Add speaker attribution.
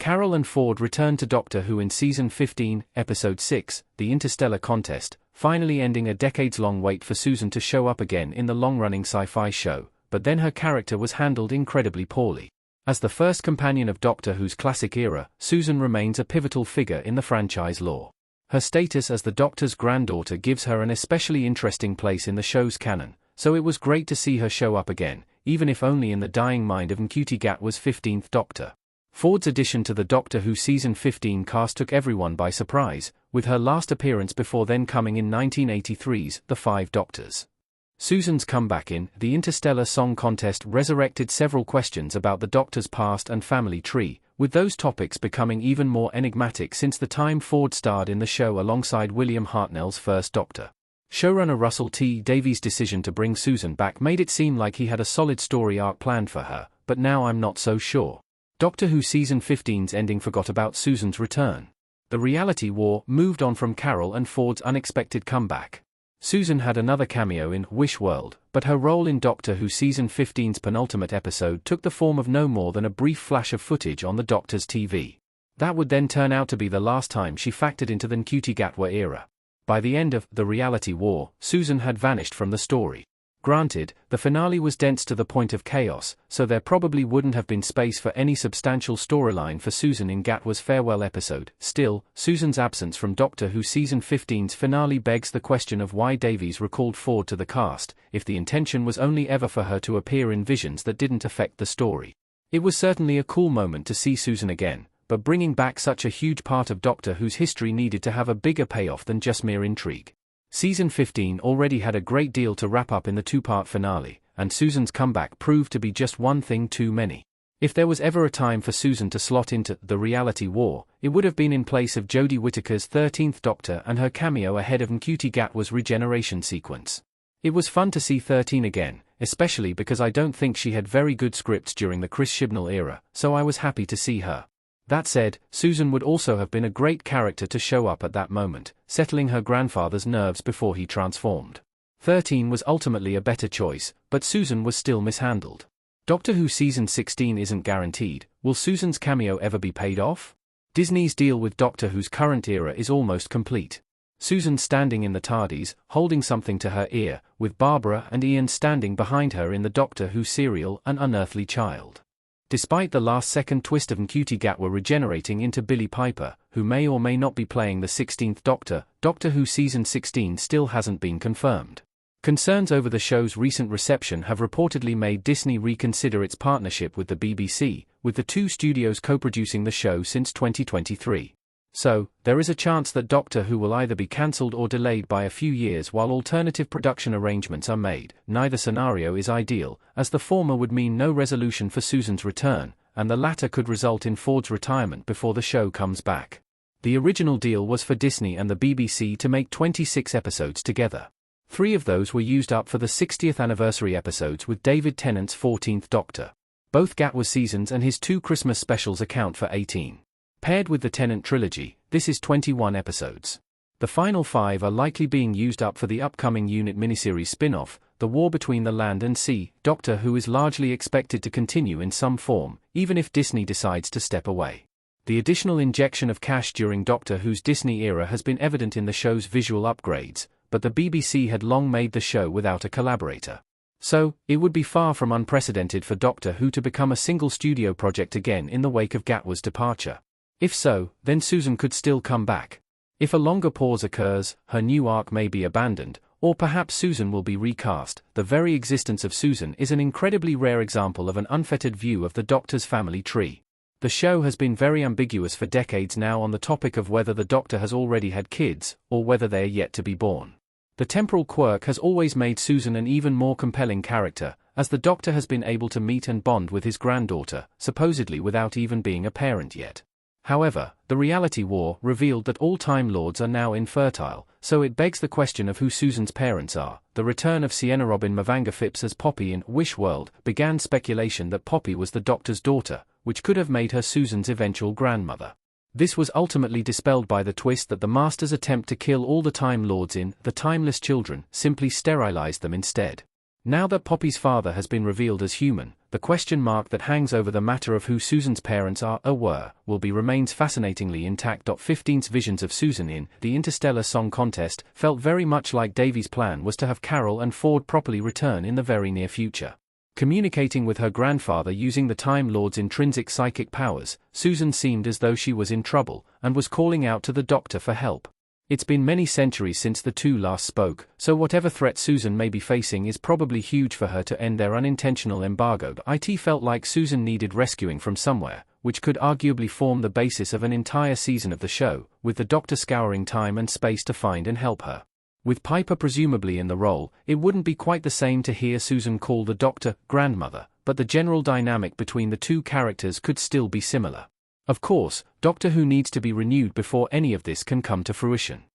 Speaker 1: Carol and Ford returned to Doctor Who in Season 15, Episode 6, The Interstellar Contest, finally ending a decades-long wait for Susan to show up again in the long-running sci-fi show, but then her character was handled incredibly poorly. As the first companion of Doctor Who's classic era, Susan remains a pivotal figure in the franchise lore. Her status as the Doctor's granddaughter gives her an especially interesting place in the show's canon, so it was great to see her show up again, even if only in the dying mind of Ncuti Gatwa's 15th Doctor. Ford's addition to the Doctor Who Season 15 cast took everyone by surprise, with her last appearance before then coming in 1983's The Five Doctors. Susan's comeback in The Interstellar Song Contest resurrected several questions about the Doctor's past and family tree, with those topics becoming even more enigmatic since the time Ford starred in the show alongside William Hartnell's first Doctor. Showrunner Russell T. Davies' decision to bring Susan back made it seem like he had a solid story arc planned for her, but now I'm not so sure. Doctor Who Season 15's ending forgot about Susan's return. The reality war moved on from Carol and Ford's unexpected comeback. Susan had another cameo in Wish World, but her role in Doctor Who Season 15's penultimate episode took the form of no more than a brief flash of footage on the Doctor's TV. That would then turn out to be the last time she factored into the Ncuti Gatwa era. By the end of The Reality War, Susan had vanished from the story. Granted, the finale was dense to the point of chaos, so there probably wouldn't have been space for any substantial storyline for Susan in Gatwa's farewell episode. Still, Susan's absence from Doctor Who Season 15's finale begs the question of why Davies recalled Ford to the cast, if the intention was only ever for her to appear in visions that didn't affect the story. It was certainly a cool moment to see Susan again, but bringing back such a huge part of Doctor Who's history needed to have a bigger payoff than just mere intrigue. Season 15 already had a great deal to wrap up in the two-part finale, and Susan's comeback proved to be just one thing too many. If there was ever a time for Susan to slot into The Reality War, it would have been in place of Jodie Whittaker's 13th Doctor and her cameo ahead of Ncuti Gatwa's regeneration sequence. It was fun to see 13 again, especially because I don't think she had very good scripts during the Chris Chibnall era, so I was happy to see her. That said, Susan would also have been a great character to show up at that moment, settling her grandfather's nerves before he transformed. 13 was ultimately a better choice, but Susan was still mishandled. Doctor Who Season 16 isn't guaranteed. Will Susan's cameo ever be paid off? Disney's deal with Doctor Who's current era is almost complete. Susan standing in the TARDIS, holding something to her ear, with Barbara and Ian standing behind her in the Doctor Who serial An Unearthly Child. Despite the last-second twist of Ncuti Gatwa regenerating into Billie Piper, who may or may not be playing the 16th Doctor, Doctor Who Season 16 still hasn't been confirmed. Concerns over the show's recent reception have reportedly made Disney reconsider its partnership with the BBC, with the two studios co-producing the show since 2023. So, there is a chance that Doctor Who will either be cancelled or delayed by a few years while alternative production arrangements are made. Neither scenario is ideal, as the former would mean no resolution for Susan's return, and the latter could result in Ford's retirement before the show comes back. The original deal was for Disney and the BBC to make 26 episodes together. 3 of those were used up for the 60th anniversary episodes with David Tennant's 14th Doctor. Both Gatwa seasons and his 2 Christmas specials account for 18. Paired with the Tennant trilogy, this is 21 episodes. The final 5 are likely being used up for the upcoming Unit miniseries spin-off, The War Between the Land and Sea. Doctor Who is largely expected to continue in some form, even if Disney decides to step away. The additional injection of cash during Doctor Who's Disney era has been evident in the show's visual upgrades, but the BBC had long made the show without a collaborator. So, it would be far from unprecedented for Doctor Who to become a single studio project again in the wake of Gatwa's departure. If so, then Susan could still come back. If a longer pause occurs, her new arc may be abandoned, or perhaps Susan will be recast. The very existence of Susan is an incredibly rare example of an unfettered view of the Doctor's family tree. The show has been very ambiguous for decades now on the topic of whether the Doctor has already had kids, or whether they are yet to be born. The temporal quirk has always made Susan an even more compelling character, as the Doctor has been able to meet and bond with his granddaughter, supposedly without even being a parent yet. However, the reality war revealed that all Time Lords are now infertile, so it begs the question of who Susan's parents are. The return of Sienna Robin Mavanga Phipps as Poppy in Wish World began speculation that Poppy was the Doctor's daughter, which could have made her Susan's eventual grandmother. This was ultimately dispelled by the twist that the Master's attempt to kill all the Time Lords in The Timeless Children simply sterilized them instead. Now that Poppy's father has been revealed as human, the question mark that hangs over the matter of who Susan's parents are or were, will be remains fascinatingly intact. 15's visions of Susan in the Interstellar Song Contest felt very much like Davy's plan was to have Carol and Ford properly return in the very near future. Communicating with her grandfather using the Time Lord's intrinsic psychic powers, Susan seemed as though she was in trouble, and was calling out to the Doctor for help. It's been many centuries since the two last spoke, so whatever threat Susan may be facing is probably huge for her to end their unintentional embargo. It felt like Susan needed rescuing from somewhere, which could arguably form the basis of an entire season of the show, with the Doctor scouring time and space to find and help her. With Piper presumably in the role, it wouldn't be quite the same to hear Susan call the Doctor grandmother, but the general dynamic between the two characters could still be similar. Of course, Doctor Who needs to be renewed before any of this can come to fruition.